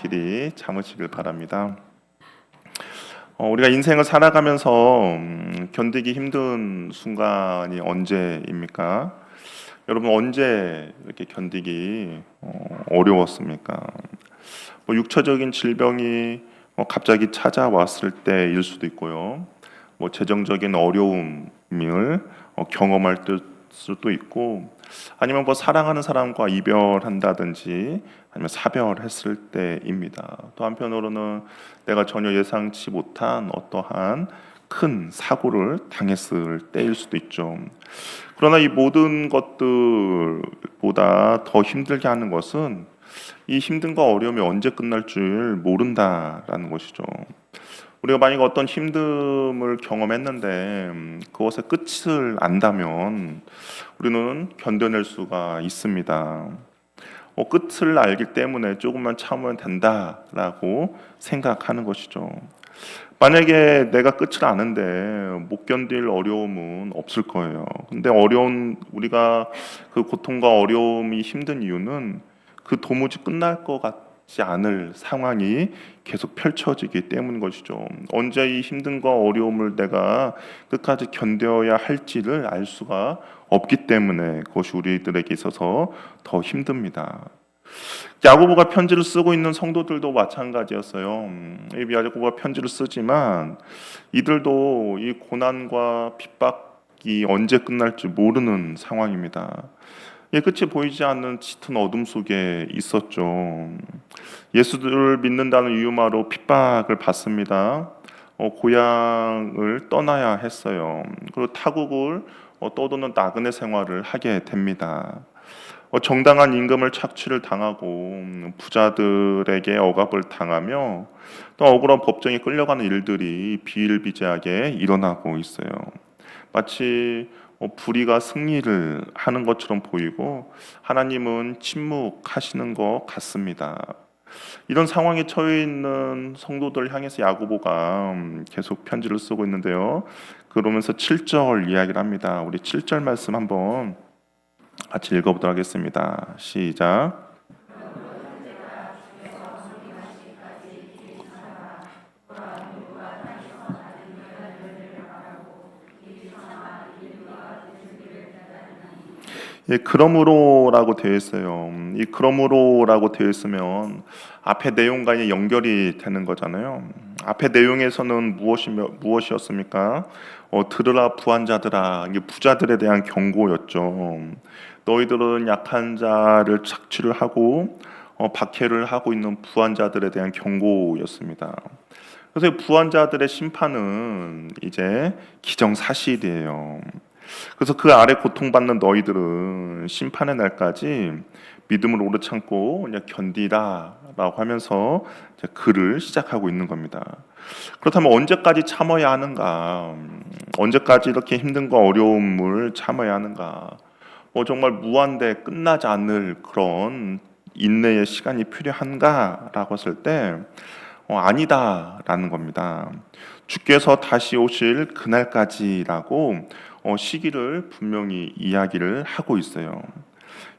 길이 참으시길 바랍니다. 우리가 인생을 살아가면서 견디기 힘든 순간이 언제입니까? 여러분 언제 이렇게 견디기 어려웠습니까? 육체적인 질병이 갑자기 찾아왔을 때일 수도 있고요. 재정적인 어려움을 경험할 수도 있고, 아니면 사랑하는 사람과 이별한다든지 아니면 사별했을 때입니다. 또 한편으로는 내가 전혀 예상치 못한 어떠한 큰 사고를 당했을 때일 수도 있죠. 그러나 이 모든 것들보다 더 힘들게 하는 것은 이 힘듦과 어려움이 언제 끝날 줄 모른다라는 것이죠. 우리가 만약 어떤 힘듦을 경험했는데 그것의 끝을 안다면 우리는 견뎌낼 수가 있습니다. 끝을 알기 때문에 조금만 참으면 된다라고 생각하는 것이죠. 만약에 내가 끝을 아는데 못 견딜 어려움은 없을 거예요. 근데 우리가 그 고통과 어려움이 힘든 이유는 그 도무지 끝날 것 같지 않을 상황이 계속 펼쳐지기 때문인 것이죠. 언제 이 힘듦과 어려움을 내가 끝까지 견뎌야 할지를 알 수가 없기 때문에 그것이 우리들에게 있어서 더 힘듭니다. 야고보가 편지를 쓰고 있는 성도들도 마찬가지였어요. 이 야고보가 편지를 쓰지만 이들도 이 고난과 핍박이 언제 끝날지 모르는 상황입니다. 끝이 보이지 않는 짙은 어둠 속에 있었죠. 예수를 믿는다는 이유만으로 핍박을 받습니다. 고향을 떠나야 했어요. 그리고 타국을 떠도는 나그네 생활을 하게 됩니다. 정당한 임금을 착취를 당하고 부자들에게 억압을 당하며 또 억울한 법정에 끌려가는 일들이 비일비재하게 일어나고 있어요. 마치 불의가 승리를 하는 것처럼 보이고 하나님은 침묵하시는 것 같습니다. 이런 상황에 처해 있는 성도들 향해서 야고보가 계속 편지를 쓰고 있는데요. 그러면서 7절 이야기를 합니다. 우리 7절 말씀 한번 같이 읽어보도록 하겠습니다. 시작. 그러므로라고 되어 있어요. 이 그러므로라고 되어 있으면 앞에 내용과 연결이 되는 거잖아요. 앞에 내용에서는 무엇이었습니까? 들으라 부한자들아, 이게 부자들에 대한 경고였죠. 너희들은 약한 자를 착취를 하고 박해를 하고 있는 부한자들에 대한 경고였습니다. 그래서 부한자들의 심판은 이제 기정사실이에요. 그래서 그 아래 고통받는 너희들은 심판의 날까지 믿음을 오래 참고 그냥 견디라라고 하면서 글을 시작하고 있는 겁니다. 그렇다면 언제까지 참아야 하는가? 언제까지 이렇게 힘든과 어려움을 참아야 하는가? 정말 무한대 끝나지 않을 그런 인내의 시간이 필요한가라고 했을 때 아니다라는 겁니다. 주께서 다시 오실 그날까지라고 시기를 분명히 이야기를 하고 있어요.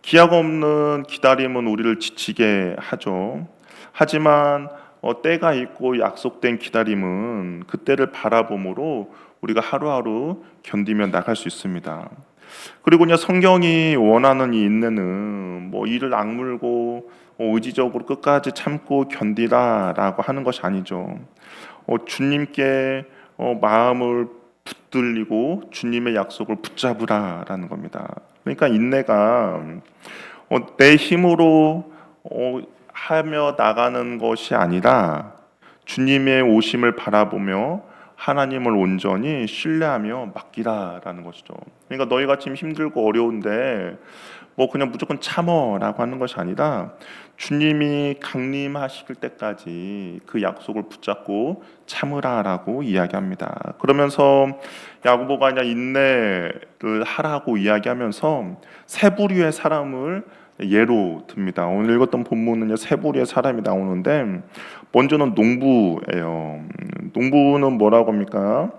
기약 없는 기다림은 우리를 지치게 하죠. 하지만 때가 있고 약속된 기다림은 그때를 바라봄으로 우리가 하루하루 견디며 나갈 수 있습니다. 그리고 그냥 성경이 원하는 이 인내는 이를 악물고 의지적으로 끝까지 참고 견디라라고 하는 것이 아니죠. 주님께 마음을 붙들리고 주님의 약속을 붙잡으라라는 겁니다. 그러니까 인내가 내 힘으로 하며 나가는 것이 아니라 주님의 오심을 바라보며 하나님을 온전히 신뢰하며 맡기라라는 것이죠. 그러니까 너희가 지금 힘들고 어려운데 그냥 무조건 참어라고 하는 것이 아니라 주님이 강림하실 때까지 그 약속을 붙잡고 참으라라고 이야기합니다. 그러면서 야고보가 그냥 인내를 하라고 이야기하면서 세 부류의 사람을 예로 듭니다. 오늘 읽었던 본문은 세 부류의 사람이 나오는데 먼저는 농부예요. 농부는 뭐라고 합니까?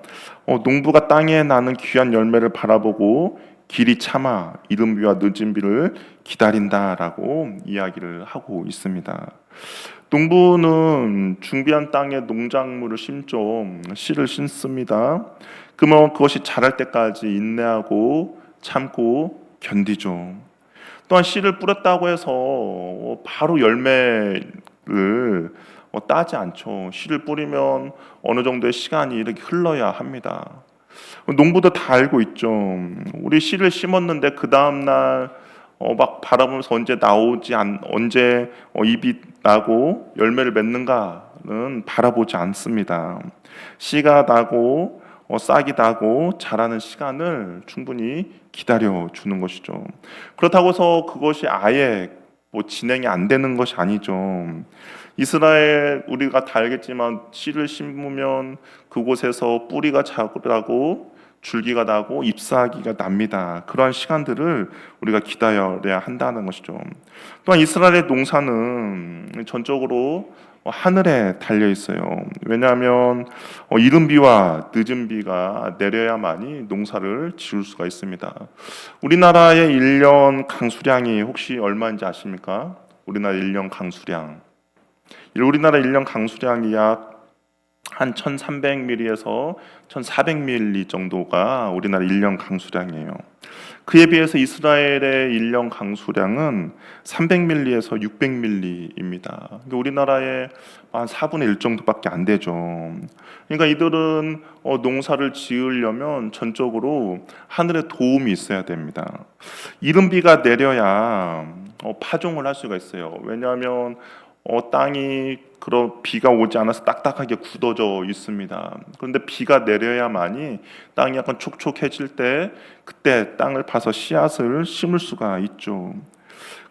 농부가 땅에 나는 귀한 열매를 바라보고 길이 참아 이른 비와 늦은 비를 기다린다라고 이야기를 하고 있습니다. 농부는 준비한 땅에 농작물을 심죠. 씨를 심습니다. 그러면 그것이 자랄 때까지 인내하고 참고 견디죠. 또한 씨를 뿌렸다고 해서 바로 열매를 따지 않죠. 씨를 뿌리면 어느 정도의 시간이 이렇게 흘러야 합니다. 농부도 다 알고 있죠. 우리 씨를 심었는데 그 다음 날 막 바라보면서 언제 잎이 나고 열매를 맺는가는 바라보지 않습니다. 씨가 나고 싹이 나고 자라는 시간을 충분히 기다려 주는 것이죠. 그렇다고 해서 그것이 아예 진행이 안 되는 것이 아니죠. 이스라엘 우리가 다 알겠지만 씨를 심으면 그곳에서 뿌리가 자라고 줄기가 나고 잎사귀가 납니다. 그러한 시간들을 우리가 기다려야 한다는 것이죠. 또한 이스라엘의 농사는 전적으로 하늘에 달려 있어요. 왜냐하면 이른 비와 늦은 비가 내려야만이 농사를 지을 수가 있습니다. 우리나라의 1년 강수량이 혹시 얼마인지 아십니까? 우리나라 1년 강수량. 우리나라 1년 강수량이 약 한 1300mm에서 1400mm 정도가 우리나라 1년 강수량이에요. 그에 비해서 이스라엘의 1년 강수량은 300mm에서 600mm입니다. 우리나라의 한 4분의 1 정도밖에 안 되죠. 그러니까 이들은 농사를 지으려면 전적으로 하늘의 도움이 있어야 됩니다. 이른 비가 내려야 파종을 할 수가 있어요. 왜냐하면 땅이 그런 비가 오지 않아서 딱딱하게 굳어져 있습니다. 그런데 비가 내려야만이 땅이 약간 촉촉해질 때 그때 땅을 파서 씨앗을 심을 수가 있죠.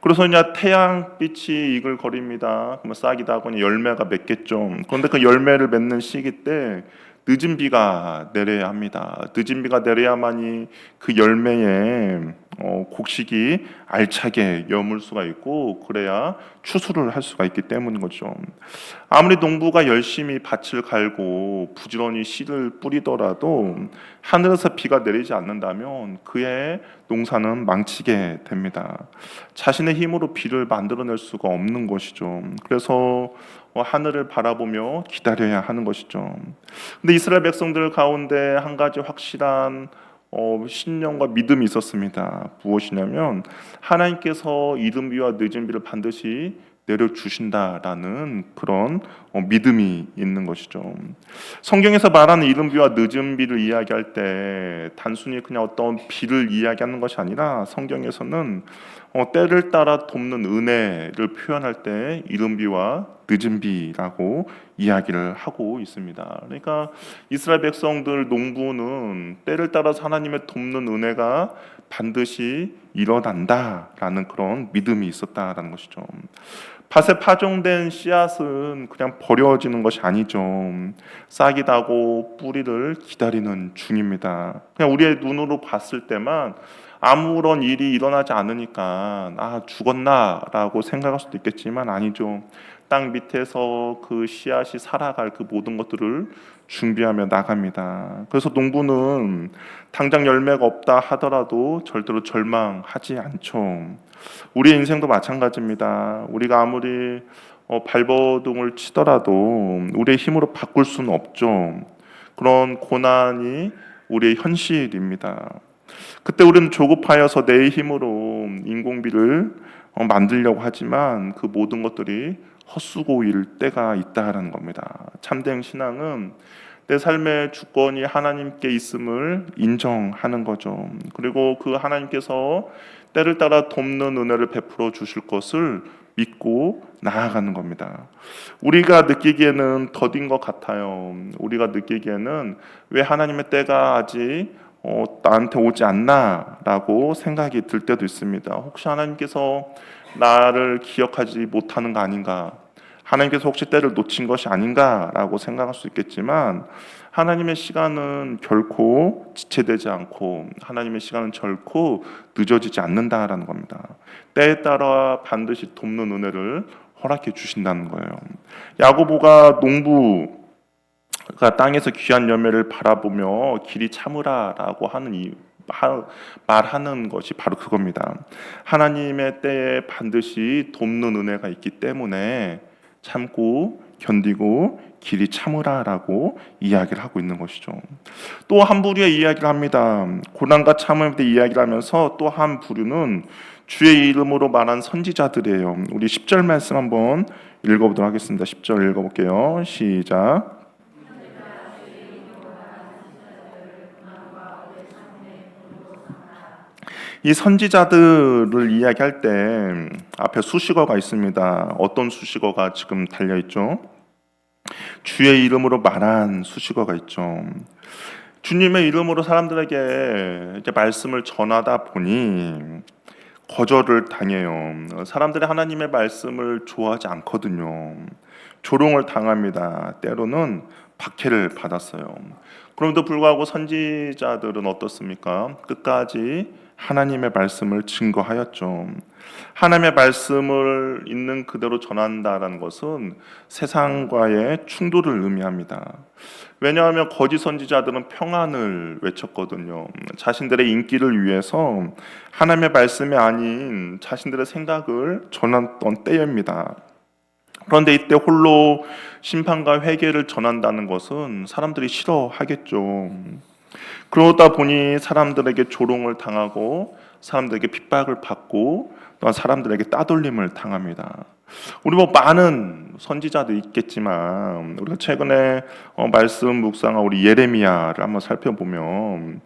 그래서 이제 태양빛이 이글거립니다. 그러면 싹이 나거니 열매가 맺겠죠. 그런데 그 열매를 맺는 시기 때 늦은 비가 내려야 합니다. 늦은 비가 내려야만이 그 열매에 곡식이 알차게 여물 수가 있고 그래야 추수를 할 수가 있기 때문인 거죠. 아무리 농부가 열심히 밭을 갈고 부지런히 씨를 뿌리더라도 하늘에서 비가 내리지 않는다면 그의 농사는 망치게 됩니다. 자신의 힘으로 비를 만들어낼 수가 없는 것이죠. 그래서 하늘을 바라보며 기다려야 하는 것이죠. 근데 이스라엘 백성들 가운데 한 가지 확실한 신념과 믿음이 있었습니다. 무엇이냐면 하나님께서 이른 비와 늦은 비를 반드시 내려주신다라는 그런 믿음이 있는 것이죠. 성경에서 말하는 이른 비와 늦은 비를 이야기할 때 단순히 그냥 어떤 비를 이야기하는 것이 아니라 성경에서는 때를 따라 돕는 은혜를 표현할 때 이른 비와 늦은 비라고 이야기를 하고 있습니다. 그러니까 이스라엘 백성들 농부는 때를 따라서 하나님의 돕는 은혜가 반드시 일어난다라는 그런 믿음이 있었다라는 것이죠. 밭에 파종된 씨앗은 그냥 버려지는 것이 아니죠. 싹이 나고 뿌리를 기다리는 중입니다. 그냥 우리의 눈으로 봤을 때만 아무런 일이 일어나지 않으니까 죽었나라고 생각할 수도 있겠지만 아니죠. 땅 밑에서 그 씨앗이 살아갈 그 모든 것들을 준비하며 나갑니다. 그래서 농부는 당장 열매가 없다 하더라도 절대로 절망하지 않죠. 우리 인생도 마찬가지입니다. 우리가 아무리 발버둥을 치더라도 우리의 힘으로 바꿀 수는 없죠. 그런 고난이 우리의 현실입니다. 그때 우리는 조급하여서 내 힘으로 인공비를 만들려고 하지만 그 모든 것들이 헛수고일 때가 있다라는 겁니다. 참된 신앙은 내 삶의 주권이 하나님께 있음을 인정하는 거죠. 그리고 그 하나님께서 때를 따라 돕는 은혜를 베풀어 주실 것을 믿고 나아가는 겁니다. 우리가 느끼기에는 더딘 것 같아요. 우리가 느끼기에는 왜 하나님의 때가 아직 나한테 오지 않나라고 생각이 들 때도 있습니다. 혹시 하나님께서 나를 기억하지 못하는 거 아닌가? 하나님께서 혹시 때를 놓친 것이 아닌가라고 생각할 수 있겠지만 하나님의 시간은 결코 지체되지 않고 하나님의 시간은 결코 늦어지지 않는다라는 겁니다. 때에 따라 반드시 돕는 은혜를 허락해 주신다는 거예요. 야고보가 농부가 땅에서 귀한 열매를 바라보며 길이 참으라라고 하는 이 말하는 것이 바로 그겁니다. 하나님의 때에 반드시 돕는 은혜가 있기 때문에 참고 견디고 길이 참으라라고 이야기를 하고 있는 것이죠. 또 한 부류의 이야기를 합니다. 고난과 참음에 대해 이야기를 하면서 또 한 부류는 주의 이름으로 말한 선지자들이에요. 우리 10절 말씀 한번 읽어보도록 하겠습니다. 10절 읽어볼게요. 시작. 이 선지자들을 이야기할 때 앞에 수식어가 있습니다. 어떤 수식어가 지금 달려있죠? 주의 이름으로 말한 수식어가 있죠. 주님의 이름으로 사람들에게 이제 말씀을 전하다 보니 거절을 당해요. 사람들이 하나님의 말씀을 좋아하지 않거든요. 조롱을 당합니다. 때로는 박해를 받았어요. 그럼에도 불구하고 선지자들은 어떻습니까? 끝까지 하나님의 말씀을 증거하였죠. 하나님의 말씀을 있는 그대로 전한다라는 것은 세상과의 충돌을 의미합니다. 왜냐하면 거짓 선지자들은 평안을 외쳤거든요. 자신들의 인기를 위해서 하나님의 말씀이 아닌 자신들의 생각을 전했던 때입니다. 그런데 이때 홀로 심판과 회개를 전한다는 것은 사람들이 싫어하겠죠. 그러다 보니 사람들에게 조롱을 당하고 사람들에게 핍박을 받고 또한 사람들에게 따돌림을 당합니다. 우리 많은 선지자도 있겠지만 우리가 최근에 말씀 묵상한 우리 예레미야를 한번 살펴보면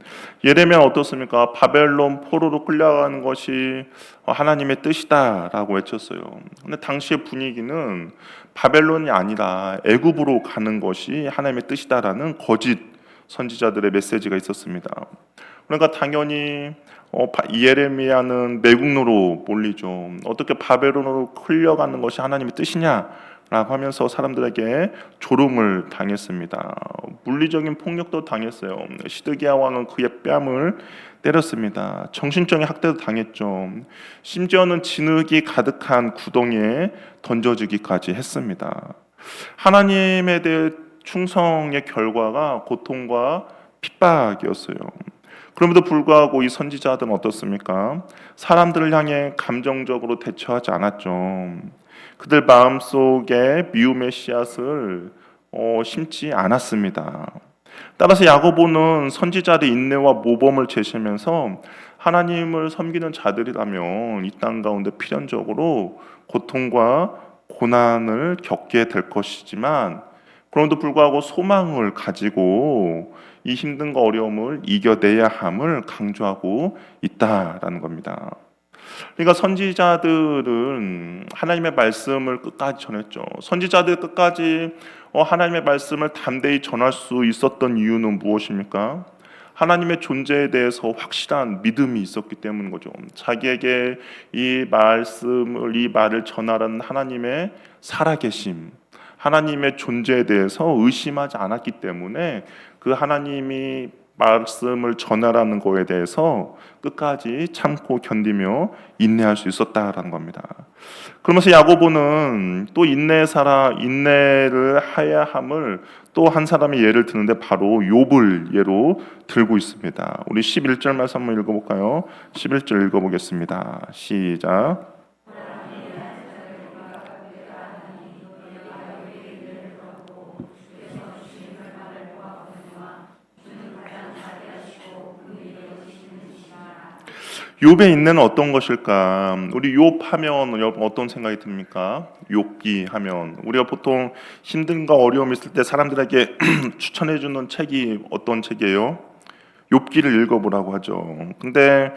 예레미야는 어떻습니까? 바벨론 포로로 끌려가는 것이 하나님의 뜻이다라고 외쳤어요. 근데 당시의 분위기는 바벨론이 아니라 애굽으로 가는 것이 하나님의 뜻이다라는 거짓 선지자들의 메시지가 있었습니다. 그러니까 당연히 예레미야는 매국노로 몰리죠. 어떻게 바벨론으로 끌려가는 것이 하나님의 뜻이냐라고 하면서 사람들에게 조롱을 당했습니다. 물리적인 폭력도 당했어요. 시드기야 왕은 그의 뺨을 때렸습니다. 정신적인 학대도 당했죠. 심지어는 진흙이 가득한 구덩이에 던져지기까지 했습니다. 하나님에 대해 충성의 결과가 고통과 핍박이었어요. 그럼에도 불구하고 이 선지자들은 어떻습니까? 사람들을 향해 감정적으로 대처하지 않았죠. 그들 마음속에 미움의 씨앗을 심지 않았습니다. 따라서 야고보는 선지자들의 인내와 모범을 제시하면서 하나님을 섬기는 자들이라면 이 땅 가운데 필연적으로 고통과 고난을 겪게 될 것이지만 그럼에도 불구하고 소망을 가지고 이 힘든과 어려움을 이겨내야 함을 강조하고 있다라는 겁니다. 그러니까 선지자들은 하나님의 말씀을 끝까지 전했죠. 선지자들 끝까지 하나님의 말씀을 담대히 전할 수 있었던 이유는 무엇입니까? 하나님의 존재에 대해서 확실한 믿음이 있었기 때문인 거죠. 자기에게 이 말을 전하라는 하나님의 살아계심, 하나님의 존재에 대해서 의심하지 않았기 때문에 그 하나님이 말씀을 전하라는 거에 대해서 끝까지 참고 견디며 인내할 수 있었다라는 겁니다. 그러면서 야고보는 또 인내를 해야 함을 또 한 사람의 예를 드는데 바로 욥을 예로 들고 있습니다. 우리 11절 말씀 한번 읽어볼까요? 11절 읽어보겠습니다. 시작. 욥의 인내는 어떤 것일까? 우리 욥 하면 여러분 어떤 생각이 듭니까? 욥기 하면 우리가 보통 힘든가 어려움이 있을 때 사람들에게 추천해 주는 책이 어떤 책이에요? 욥기를 읽어보라고 하죠. 근데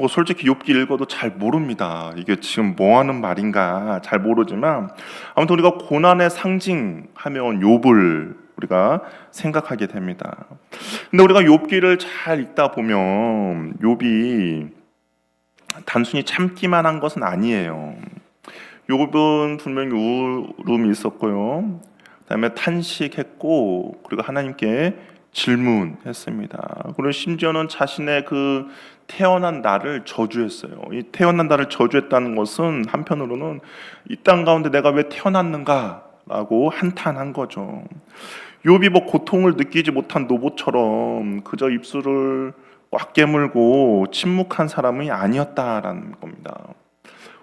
솔직히 욥기 읽어도 잘 모릅니다. 이게 지금 뭐 하는 말인가 잘 모르지만 아무튼 우리가 고난의 상징하면 욥을 우리가 생각하게 됩니다. 근데 우리가 욥기를 잘 읽다 보면 욥이 단순히 참기만 한 것은 아니에요. 욥은 분명히 울음이 있었고요. 그다음에 탄식했고 그리고 하나님께 질문했습니다. 그리고 심지어는 자신의 그 태어난 날을 저주했어요. 이 태어난 날을 저주했다는 것은 한편으로는 이 땅 가운데 내가 왜 태어났는가라고 한탄한 거죠. 욥이 고통을 느끼지 못한 노보처럼 그저 입술을 꽉 깨물고 침묵한 사람이 아니었다라는 겁니다.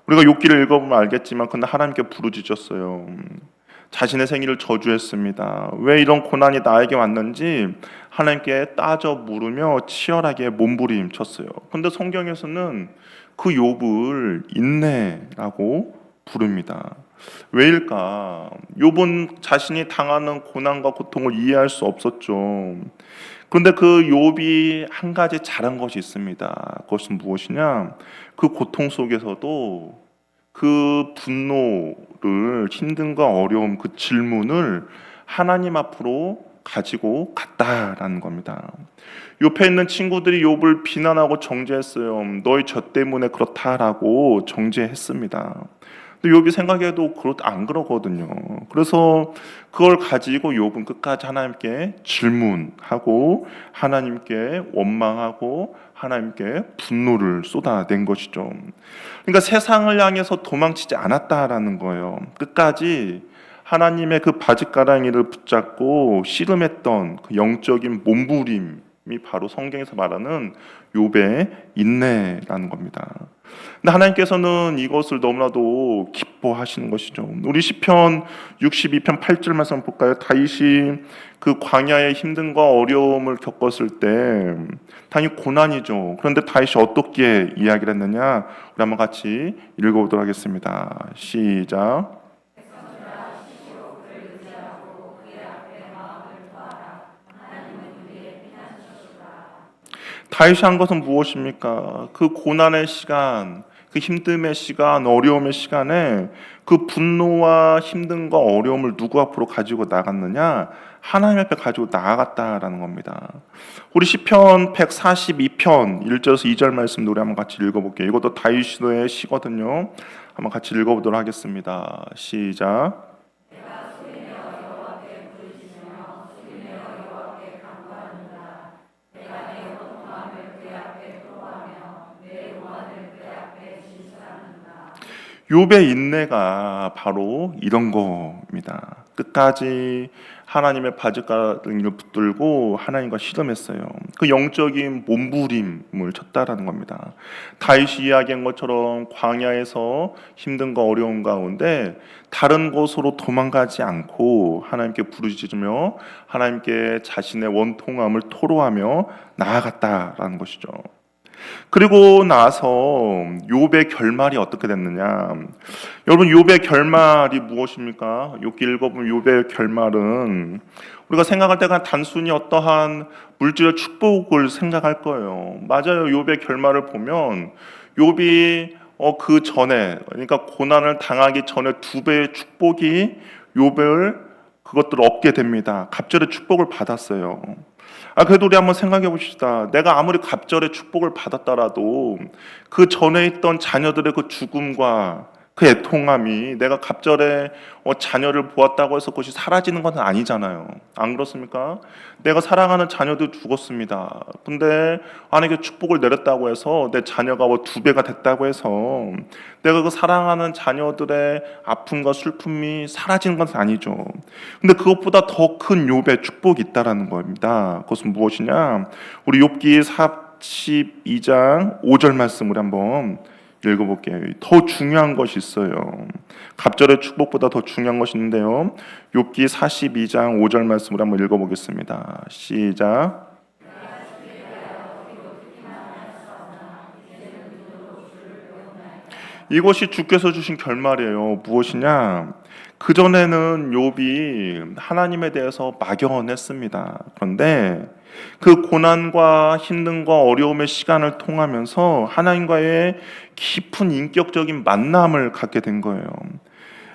우리가 욥기를 읽어보면 알겠지만 근데 하나님께 부르짖었어요. 자신의 생일을 저주했습니다. 왜 이런 고난이 나에게 왔는지 하나님께 따져 물으며 치열하게 몸부림쳤어요. 근데 성경에서는 그 욥을 인내라고 부릅니다. 왜일까? 욥은 자신이 당하는 고난과 고통을 이해할 수 없었죠. 그런데 그 욥이 한 가지 잘한 것이 있습니다. 그것은 무엇이냐? 그 고통 속에서도 그 분노를, 힘듦과 어려움, 그 질문을 하나님 앞으로 가지고 갔다라는 겁니다. 옆에 있는 친구들이 욥을 비난하고 정죄했어요. 너희 저 때문에 그렇다라고 정죄했습니다. 근데 욥이 생각해도 안 그러거든요. 그래서 그걸 가지고 욥은 끝까지 하나님께 질문하고 하나님께 원망하고 하나님께 분노를 쏟아낸 것이죠. 그러니까 세상을 향해서 도망치지 않았다라는 거예요. 끝까지 하나님의 그 바짓가랑이를 붙잡고 씨름했던 그 영적인 몸부림이 바로 성경에서 말하는 욥의 인내라는 겁니다. 근데 하나님께서는 이것을 너무나도 기뻐하시는 것이죠. 우리 시편 62편 8절 말씀 볼까요? 다윗이 그 광야의 힘듦과 어려움을 겪었을 때 당연히 고난이죠. 그런데 다윗이 어떻게 이야기를 했느냐? 우리 한번 같이 읽어보도록 하겠습니다. 시작. 다윗이 한 것은 무엇입니까? 그 고난의 시간, 그 힘듦의 시간, 어려움의 시간에 그 분노와 힘듦과 어려움을 누구 앞으로 가지고 나갔느냐? 하나님 앞에 가지고 나아갔다라는 겁니다. 우리 시편 142편 1절에서 2절 말씀 우리 한번 같이 읽어볼게요. 이것도 다윗의 시거든요. 한번 같이 읽어보도록 하겠습니다. 시작. 욥의 인내가 바로 이런 겁니다. 끝까지 하나님의 바짓가랑이를 붙들고 하나님과 씨름했어요. 그 영적인 몸부림을 쳤다라는 겁니다. 다윗이 이야기한 것처럼 광야에서 힘든과 어려운 가운데 다른 곳으로 도망가지 않고 하나님께 부르짖으며 하나님께 자신의 원통함을 토로하며 나아갔다라는 것이죠. 그리고 나서 욥의 결말이 어떻게 됐느냐? 여러분, 욥의 결말이 무엇입니까? 욥기 읽어보면 욥의 결말은 우리가 생각할 때 그냥 단순히 어떠한 물질의 축복을 생각할 거예요. 맞아요. 욥의 결말을 보면 욥이 그 전에, 그러니까 고난을 당하기 전에 2배의 축복이 욥을 그것들을 얻게 됩니다. 갑절의 축복을 받았어요. 그래도 우리 한번 생각해 봅시다. 내가 아무리 갑절의 축복을 받았더라도 그 전에 있던 자녀들의 그 죽음과 그 애통함이 내가 갑절에 자녀를 보았다고 해서 그것이 사라지는 건 아니잖아요. 안 그렇습니까? 내가 사랑하는 자녀도 죽었습니다. 근데 만약에 축복을 내렸다고 해서 내 자녀가 2배가 됐다고 해서 내가 그 사랑하는 자녀들의 아픔과 슬픔이 사라지는 건 아니죠. 근데 그것보다 더 큰 욥의 축복이 있다라는 겁니다. 그것은 무엇이냐? 우리 욥기 42장 5절 말씀을 한번 읽어볼게요. 더 중요한 것이 있어요. 갑절의 축복보다 더 중요한 것이 있는데요. 욥기 42장 5절 말씀을 한번 읽어보겠습니다. 시작. 이것이 주께서 주신 결말이에요. 무엇이냐? 그전에는 욥이 하나님에 대해서 막연했습니다. 그런데 그 고난과 힘듦과 어려움의 시간을 통하면서 하나님과의 깊은 인격적인 만남을 갖게 된 거예요.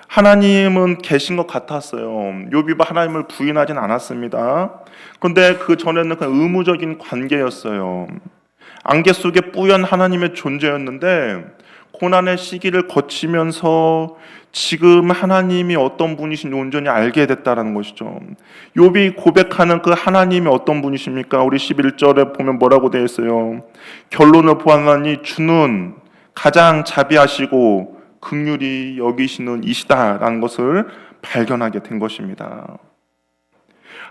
하나님은 계신 것 같았어요. 욥이 하나님을 부인하진 않았습니다. 그런데 그 전에는 그냥 의무적인 관계였어요. 안개 속에 뿌연 하나님의 존재였는데 고난의 시기를 거치면서 지금 하나님이 어떤 분이신지 온전히 알게 됐다는 것이죠. 욥이 고백하는 그 하나님이 어떤 분이십니까? 우리 11절에 보면 뭐라고 되어 있어요? 결론을 보았나니 주는 가장 자비하시고 긍휼히 여기시는 이시다라는 것을 발견하게 된 것입니다.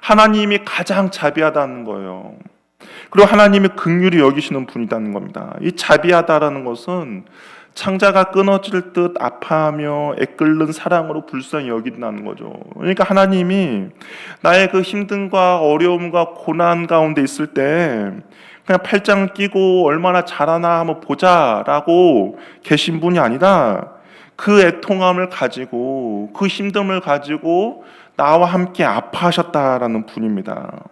하나님이 가장 자비하다는 거예요. 그리고 하나님이 긍휼히 여기시는 분이라는 겁니다. 이 자비하다라는 것은 창자가 끊어질 듯 아파하며 애끓는 사랑으로 불쌍히 여긴다는 거죠. 그러니까 하나님이 나의 그 힘듦과 어려움과 고난 가운데 있을 때 그냥 팔짱 끼고 얼마나 잘하나 한번 보자라고 계신 분이 아니라 그 애통함을 가지고 그 힘듦을 가지고 나와 함께 아파하셨다라는 분입니다.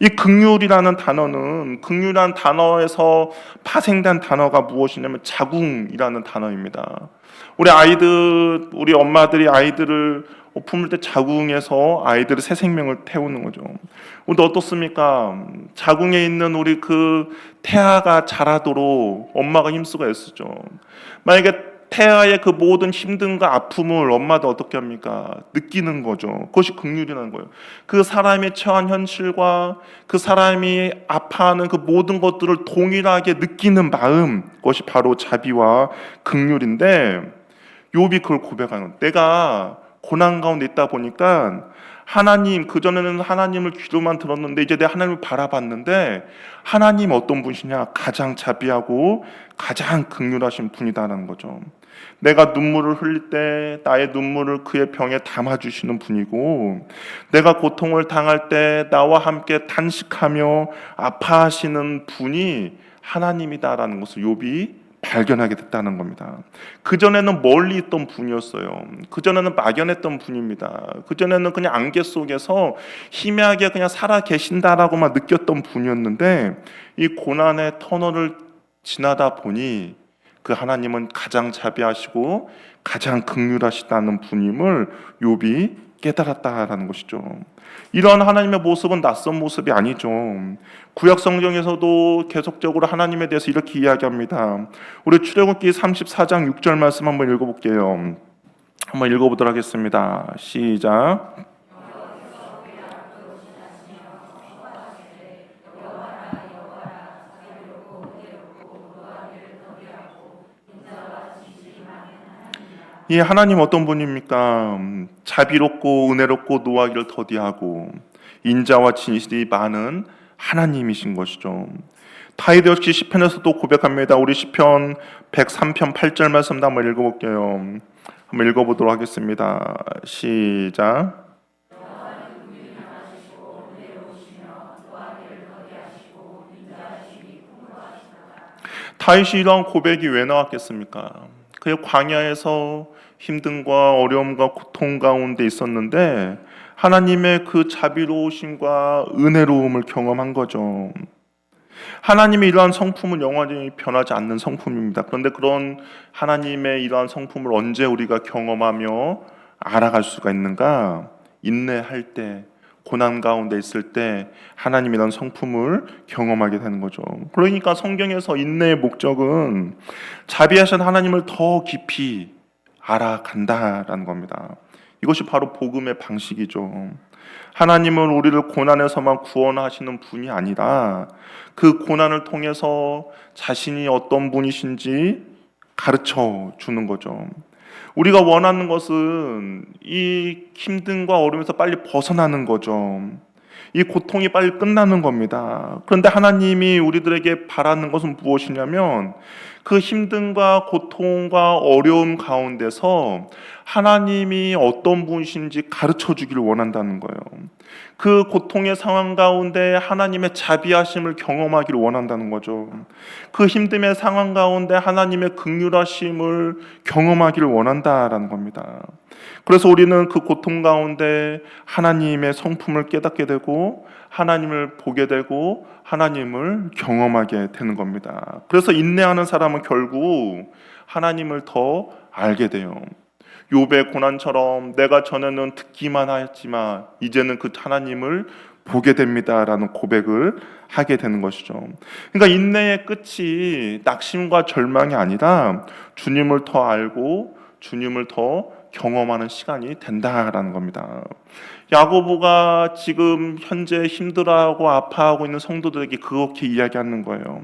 이 긍휼이라는 단어는, 긍휼이라는 단어에서 파생된 단어가 무엇이냐면 자궁이라는 단어입니다. 우리 엄마들이 아이들을 품을 때 자궁에서 아이들의 새 생명을 태우는 거죠. 우리 어떻습니까? 자궁에 있는 우리 그 태아가 자라도록 엄마가 힘쓰고 애쓰죠. 만약에 태아의 그 모든 힘듦과 아픔을 엄마도 어떻게 합니까? 느끼는 거죠. 그것이 긍휼이라는 거예요. 그 사람이 처한 현실과 그 사람이 아파하는 그 모든 것들을 동일하게 느끼는 마음, 그것이 바로 자비와 긍휼인데, 욥이 그걸 고백하는 거예요. 내가 고난 가운데 있다 보니까 하나님, 그전에는 하나님을 귀로만 들었는데 이제 내가 하나님을 바라봤는데 하나님 어떤 분이시냐? 가장 자비하고 가장 긍휼하신 분이다라는 거죠. 내가 눈물을 흘릴 때 나의 눈물을 그의 병에 담아주시는 분이고, 내가 고통을 당할 때 나와 함께 탄식하며 아파하시는 분이 하나님이다라는 것을 욥이 발견하게 됐다는 겁니다. 그전에는 멀리 있던 분이었어요. 그전에는 막연했던 분입니다. 그전에는 그냥 안개 속에서 희미하게 그냥 살아 계신다라고만 느꼈던 분이었는데, 이 고난의 터널을 지나다 보니 그 하나님은 가장 자비하시고 가장 긍휼하시다는 분임을 욥이 깨달았다라는 것이죠. 이런 하나님의 모습은 낯선 모습이 아니죠. 구약 성경에서도 계속적으로 하나님에 대해서 이렇게 이야기합니다. 우리 출애굽기 34장 6절 말씀 한번 읽어볼게요. 한번 읽어보도록 하겠습니다. 시작. 이 하나님 어떤 분입니까? 자비롭고 은혜롭고 노하기를 더디하고 인자와 진실이 많은 하나님이신 것이죠. 다윗 역시 시편에서도 고백합니다. 우리 시편 103편 8절 말씀도 한번 읽어볼게요. 한번 읽어보도록 하겠습니다. 시작. 다윗이 이러한 고백이 왜 나왔겠습니까? 그의 광야에서 힘듦과 어려움과 고통 가운데 있었는데 하나님의 그 자비로우심과 은혜로움을 경험한 거죠. 하나님의 이러한 성품은 영원히 변하지 않는 성품입니다. 그런데 그런 하나님의 이러한 성품을 언제 우리가 경험하며 알아갈 수가 있는가? 인내할 때, 고난 가운데 있을 때 하나님이란 성품을 경험하게 되는 거죠. 그러니까 성경에서 인내의 목적은 자비하신 하나님을 더 깊이 알아간다라는 겁니다. 이것이 바로 복음의 방식이죠. 하나님은 우리를 고난에서만 구원하시는 분이 아니라 그 고난을 통해서 자신이 어떤 분이신지 가르쳐 주는 거죠. 우리가 원하는 것은 이 힘듦과 어려움에서 빨리 벗어나는 거죠. 이 고통이 빨리 끝나는 겁니다. 그런데 하나님이 우리들에게 바라는 것은 무엇이냐면 그 힘듦과 고통과 어려움 가운데서 하나님이 어떤 분이신지 가르쳐 주기를 원한다는 거예요. 그 고통의 상황 가운데 하나님의 자비하심을 경험하기를 원한다는 거죠. 그 힘듦의 상황 가운데 하나님의 긍휼하심을 경험하기를 원한다라는 겁니다. 그래서 우리는 그 고통 가운데 하나님의 성품을 깨닫게 되고 하나님을 보게 되고 하나님을 경험하게 되는 겁니다. 그래서 인내하는 사람은 결국 하나님을 더 알게 돼요. 욥의 고난처럼 내가 전에는 듣기만 했지만 이제는 그 하나님을 보게 됩니다라는 고백을 하게 되는 것이죠. 그러니까 인내의 끝이 낙심과 절망이 아니라 주님을 더 알고 주님을 더 경험하는 시간이 된다라는 겁니다. 야고보가 지금 현재 힘들어하고 아파하고 있는 성도들에게 그렇게 이야기하는 거예요.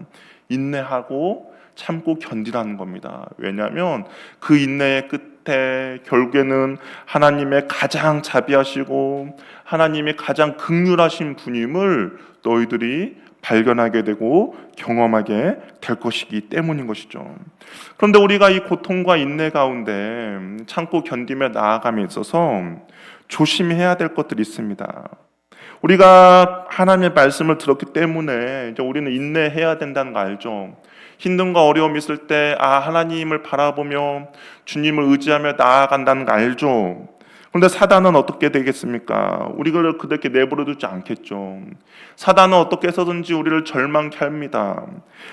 인내하고 참고 견디라는 겁니다. 왜냐하면 그 인내의 끝에 끝에 결국에는 하나님의 가장 자비하시고 하나님의 가장 긍휼하신 분임을 너희들이 발견하게 되고 경험하게 될 것이기 때문인 것이죠. 그런데 우리가 이 고통과 인내 가운데 참고 견디며 나아감에 있어서 조심해야 될 것들이 있습니다. 우리가 하나님의 말씀을 들었기 때문에 이제 우리는 인내해야 된다는 거 알죠? 힘듦과 어려움이 있을 때 하나님을 바라보며 주님을 의지하며 나아간다는 거 알죠? 그런데 사단은 어떻게 되겠습니까? 우리를 그렇게 내버려 두지 않겠죠. 사단은 어떻게 해서든지 우리를 절망케 합니다.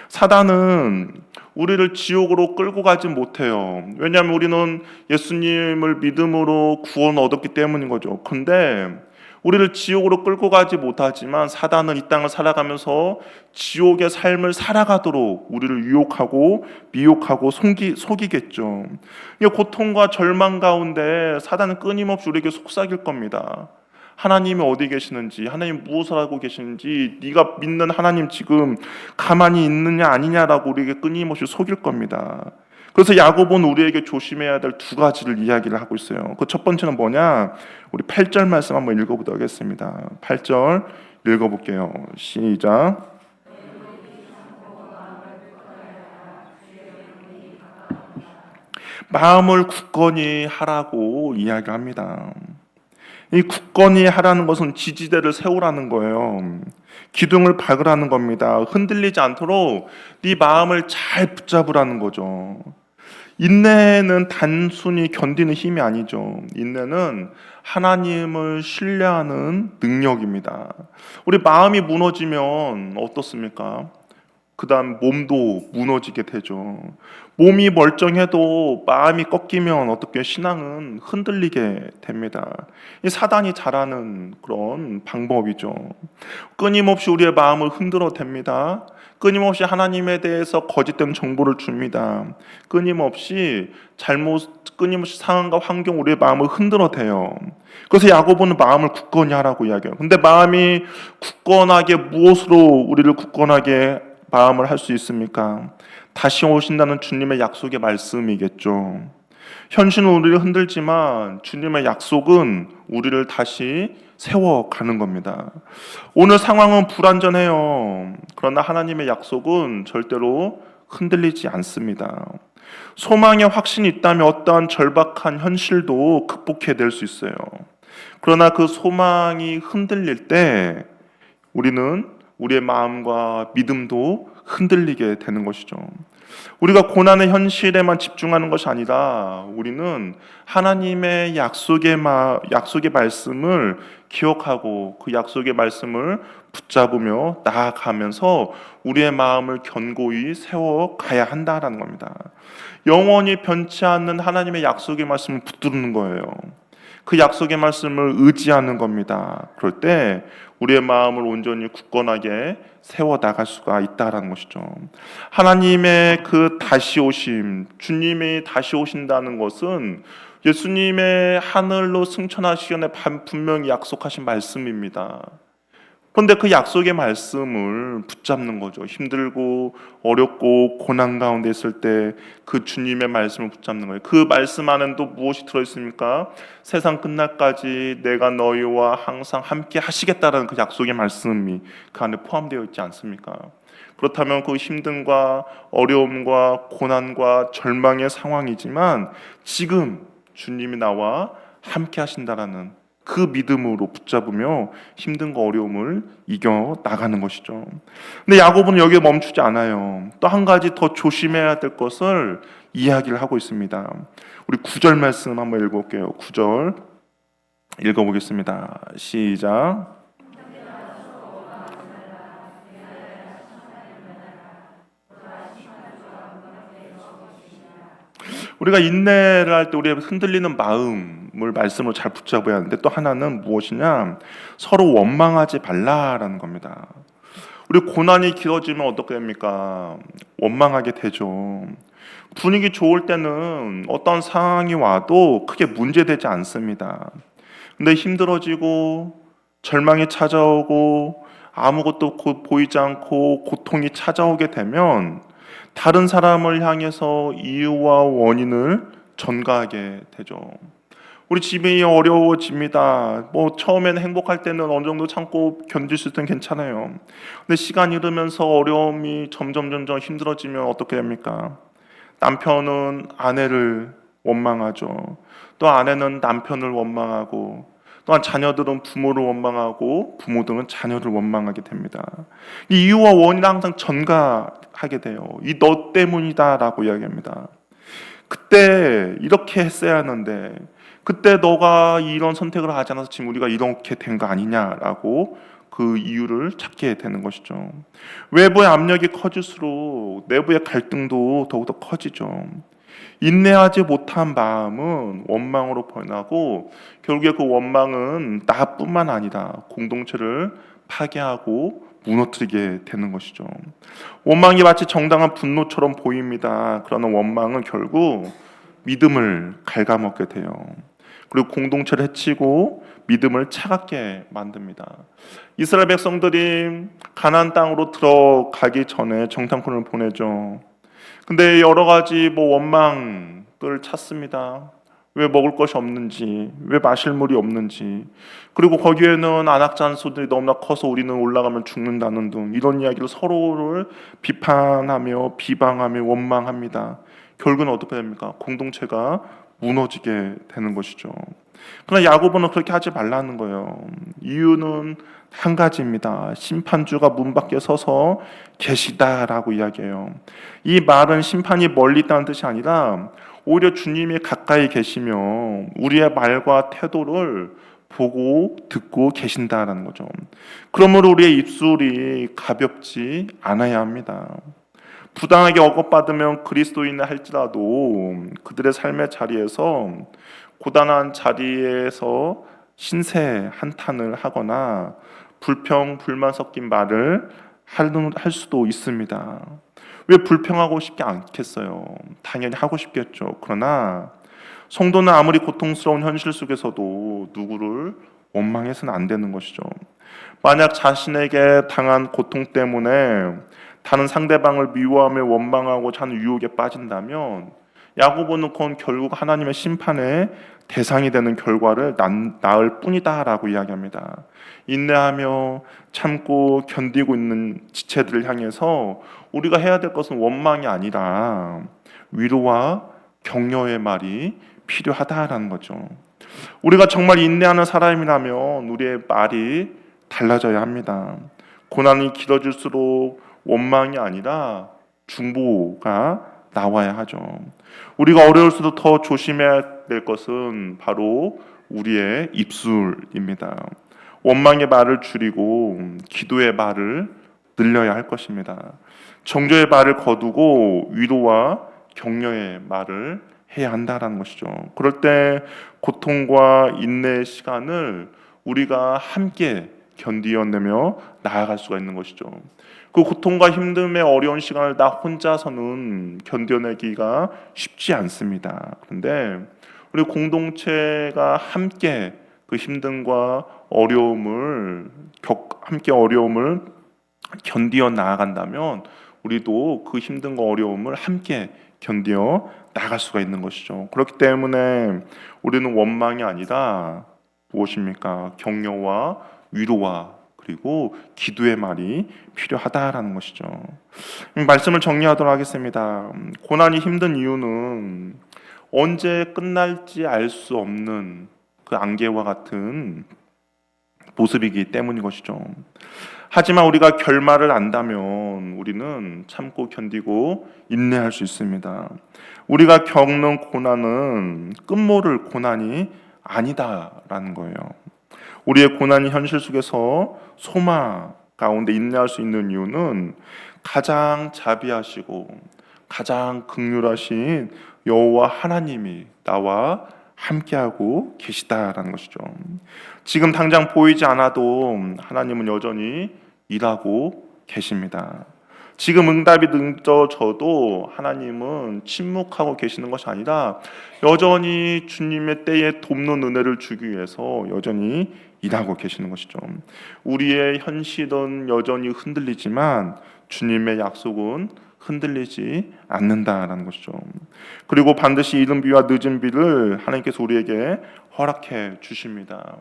사단은 우리를 지옥으로 끌고 가지 못해요. 왜냐하면 우리는 예수님을 믿음으로 구원 얻었기 때문인 거죠. 그런데 우리를 지옥으로 끌고 가지 못하지만 사단은 이 땅을 살아가면서 지옥의 삶을 살아가도록 우리를 유혹하고 미혹하고 속이겠죠. 이 고통과 절망 가운데 사단은 끊임없이 우리에게 속삭일 겁니다. 하나님이 어디 계시는지, 하나님 무엇을 하고 계시는지, 네가 믿는 하나님 지금 가만히 있느냐 아니냐라고 우리에게 끊임없이 속일 겁니다. 그래서 야고보는 우리에게 조심해야 될 두 가지를 이야기를 하고 있어요. 그 첫 번째는 뭐냐? 우리 8절 말씀 한번 읽어보도록 하겠습니다. 8절 읽어볼게요. 시작. 마음을 굳건히 하라고 이야기합니다. 이 굳건히 하라는 것은 지지대를 세우라는 거예요. 기둥을 박으라는 겁니다. 흔들리지 않도록 네 마음을 잘 붙잡으라는 거죠. 인내는 단순히 견디는 힘이 아니죠. 인내는 하나님을 신뢰하는 능력입니다. 우리 마음이 무너지면 어떻습니까? 그 다음 몸도 무너지게 되죠. 몸이 멀쩡해도 마음이 꺾이면 어떻게 신앙은 흔들리게 됩니다. 이 사단이 잘하는 그런 방법이죠. 끊임없이 우리의 마음을 흔들어 댑니다. 끊임없이 하나님에 대해서 거짓된 정보를 줍니다. 끊임없이 상황과 환경 우리의 마음을 흔들어 대요. 그래서 야고보는 마음을 굳건히 하라고 이야기해요. 근데 마음이 굳건하게 무엇으로 우리를 굳건하게 마음을 할 수 있습니까? 다시 오신다는 주님의 약속의 말씀이겠죠. 현실은 우리를 흔들지만 주님의 약속은 우리를 다시 세워가는 겁니다. 오늘 상황은 불완전해요. 그러나 하나님의 약속은 절대로 흔들리지 않습니다. 소망의 확신이 있다면 어떠한 절박한 현실도 극복해낼 수 있어요. 그러나 그 소망이 흔들릴 때 우리는 우리의 마음과 믿음도 흔들리게 되는 것이죠. 우리가 고난의 현실에만 집중하는 것이 아니라 우리는 하나님의 약속의 말씀을 기억하고 그 약속의 말씀을 붙잡으며 나아가면서 우리의 마음을 견고히 세워가야 한다는 겁니다. 영원히 변치 않는 하나님의 약속의 말씀을 붙드는 거예요. 그 약속의 말씀을 의지하는 겁니다. 그럴 때 우리의 마음을 온전히 굳건하게 세워 나갈 수가 있다라는 것이죠. 하나님의 그 다시 오심, 주님이 다시 오신다는 것은 예수님의 하늘로 승천하시기 전에 분명히 약속하신 말씀입니다. 그런데 그 약속의 말씀을 붙잡는 거죠. 힘들고 어렵고 고난 가운데 있을 때 그 주님의 말씀을 붙잡는 거예요. 그 말씀 안에는 또 무엇이 들어있습니까? 세상 끝날까지 내가 너희와 항상 함께 하시겠다라는 그 약속의 말씀이 그 안에 포함되어 있지 않습니까? 그렇다면 그 힘듦과 어려움과 고난과 절망의 상황이지만 지금 주님이 나와 함께 하신다라는 그 믿음으로 붙잡으며 힘든과 어려움을 이겨 나가는 것이죠. 근데 야고보는 여기에 멈추지 않아요. 또 한 가지 더 조심해야 될 것을 이야기를 하고 있습니다. 우리 9절 말씀 한번 읽어볼게요. 9절 읽어보겠습니다. 시작. 우리가 인내를 할 때 우리의 흔들리는 마음을 말씀으로 잘 붙잡아야 하는데 또 하나는 무엇이냐? 서로 원망하지 말라라는 겁니다. 우리 고난이 길어지면 어떻게 됩니까? 원망하게 되죠. 분위기 좋을 때는 어떤 상황이 와도 크게 문제되지 않습니다. 근데 힘들어지고 절망이 찾아오고 아무것도 보이지 않고 고통이 찾아오게 되면 다른 사람을 향해서 이유와 원인을 전가하게 되죠. 우리 집이 어려워집니다. 뭐 처음에는 행복할 때는 어느 정도 참고 견딜 수 있으면 괜찮아요. 근데 시간이 흐르면서 어려움이 점점 힘들어지면 어떻게 됩니까? 남편은 아내를 원망하죠. 또 아내는 남편을 원망하고, 또한 자녀들은 부모를 원망하고, 부모들은 자녀를 원망하게 됩니다. 이 이유와 원인을 항상 전가하게 돼요. 이 너 때문이다라고 이야기합니다. 그때 이렇게 했어야 하는데, 그때 너가 이런 선택을 하지 않아서 지금 우리가 이렇게 된 거 아니냐라고 그 이유를 찾게 되는 것이죠. 외부의 압력이 커질수록 내부의 갈등도 더욱더 커지죠. 인내하지 못한 마음은 원망으로 변하고, 결국에 그 원망은 나뿐만 아니라 공동체를 파괴하고 무너뜨리게 되는 것이죠. 원망이 마치 정당한 분노처럼 보입니다. 그러나 원망은 결국 믿음을 갉아먹게 돼요. 그리고 공동체를 해치고 믿음을 차갑게 만듭니다. 이스라엘 백성들이 가나안 땅으로 들어가기 전에 정탐꾼을 보내죠. 근데 여러 가지 원망을 찾습니다. 왜 먹을 것이 없는지, 왜 마실 물이 없는지, 그리고 거기에는 안악잔소들이 너무나 커서 우리는 올라가면 죽는다는 등 이런 이야기를 서로를 비판하며 비방하며 원망합니다. 결국은 어떻게 됩니까? 공동체가 무너지게 되는 것이죠. 그러나 야고보는 그렇게 하지 말라는 거예요. 이유는 한 가지입니다. 심판주가 문 밖에 서서 계시다라고 이야기해요. 이 말은 심판이 멀리 있다는 뜻이 아니라 오히려 주님이 가까이 계시며 우리의 말과 태도를 보고 듣고 계신다라는 거죠. 그러므로 우리의 입술이 가볍지 않아야 합니다. 부당하게 억압받으면 그리스도인을 할지라도 그들의 삶의 자리에서 고단한 자리에서 신세 한탄을 하거나 불평, 불만 섞인 말을 할 수도 있습니다. 왜 불평하고 싶지 않겠어요? 당연히 하고 싶겠죠. 그러나 성도는 아무리 고통스러운 현실 속에서도 누구를 원망해서는 안 되는 것이죠. 만약 자신에게 당한 고통 때문에 다른 상대방을 미워하며 원망하고 하는 유혹에 빠진다면 야고보는 그건 결국 하나님의 심판의 대상이 되는 결과를 낳을 뿐이다라고 이야기합니다. 인내하며 참고 견디고 있는 지체들을 향해서 우리가 해야 될 것은 원망이 아니라 위로와 격려의 말이 필요하다라는 거죠. 우리가 정말 인내하는 사람이라면 우리의 말이 달라져야 합니다. 고난이 길어질수록 원망이 아니라 중보가 나와야 하죠. 우리가 어려울수록 더 조심해야 될 것은 바로 우리의 입술입니다. 원망의 말을 줄이고 기도의 말을 늘려야 할 것입니다. 정죄의 말을 거두고 위로와 격려의 말을 해야 한다는 것이죠. 그럴 때 고통과 인내의 시간을 우리가 함께 견디어내며 나아갈 수가 있는 것이죠. 그 고통과 힘듦의 어려운 시간을 나 혼자서는 견뎌내기가 쉽지 않습니다. 그런데 우리 공동체가 함께 그 힘듦과 어려움을 함께 어려움을 견디어 나아간다면 우리도 그 힘듦과 어려움을 함께 견디어 나갈 수가 있는 것이죠. 그렇기 때문에 우리는 원망이 아니라 무엇입니까? 격려와 위로와 그리고 기도의 말이 필요하다라는 것이죠. 말씀을 정리하도록 하겠습니다. 고난이 힘든 이유는 언제 끝날지 알 수 없는 그 안개와 같은 모습이기 때문인 것이죠. 하지만 우리가 결말을 안다면 우리는 참고 견디고 인내할 수 있습니다. 우리가 겪는 고난은 끝모를 고난이 아니다라는 거예요. 우리의 고난이 현실 속에서 소망 가운데 인내할 수 있는 이유는 가장 자비하시고 가장 긍휼하신 여호와 하나님이 나와 함께하고 계시다라는 것이죠. 지금 당장 보이지 않아도 하나님은 여전히 일하고 계십니다. 지금 응답이 늦어져도 하나님은 침묵하고 계시는 것이 아니라 여전히 주님의 때에 돕는 은혜를 주기 위해서 여전히 일하고 계시는 것이죠. 우리의 현실은 여전히 흔들리지만 주님의 약속은 흔들리지 않는다라는 것이죠. 그리고 반드시 이른 비와 늦은 비를 하나님께서 우리에게 허락해 주십니다.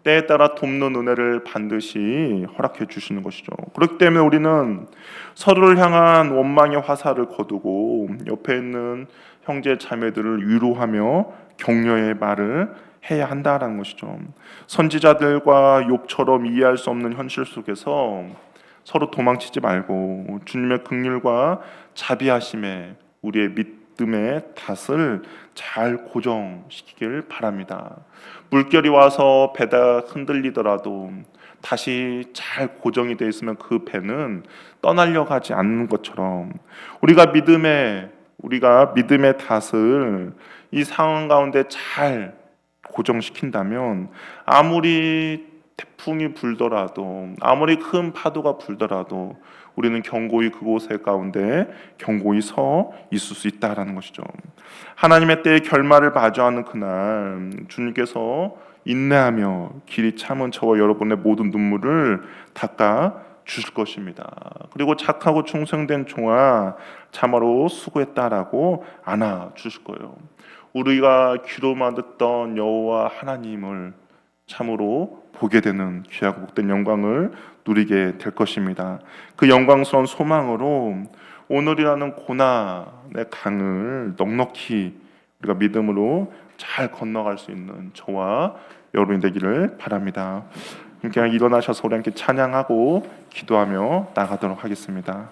때에 따라 돕는 은혜를 반드시 허락해 주시는 것이죠. 그렇기 때문에 우리는 서로를 향한 원망의 화살을 거두고 옆에 있는 형제 자매들을 위로하며 격려의 말을 해야 한다라는 것이죠. 선지자들과 욥처럼 이해할 수 없는 현실 속에서 서로 도망치지 말고 주님의 긍휼과 자비하심에 우리의 믿음의 닷을 잘 고정시키길 바랍니다. 물결이 와서 배가 흔들리더라도 다시 잘 고정이 되어 있으면 그 배는 떠나려 가지 않는 것처럼 우리가 믿음의 닷을 이 상황 가운데 잘 고정시킨다면 아무리 태풍이 불더라도 아무리 큰 파도가 불더라도 우리는 견고히 그곳에 가운데 견고히 서 있을 수 있다라는 것이죠. 하나님의 때에 결말을 마주하는 그날 주님께서 인내하며 길이 참은 저와 여러분의 모든 눈물을 닦아 주실 것입니다. 그리고 착하고 충성된 종아 참으로 수고했다라고 안아 주실 거예요. 우리가 귀로만 듣던 여호와 하나님을 참으로 보게 되는 귀하고 복된 영광을 누리게 될 것입니다. 그 영광스러운 소망으로 오늘이라는 고난의 강을 넉넉히 우리가 믿음으로 잘 건너갈 수 있는 저와 여러분이 되기를 바랍니다. 그냥 일어나셔서 우리 함께 찬양하고 기도하며 나가도록 하겠습니다.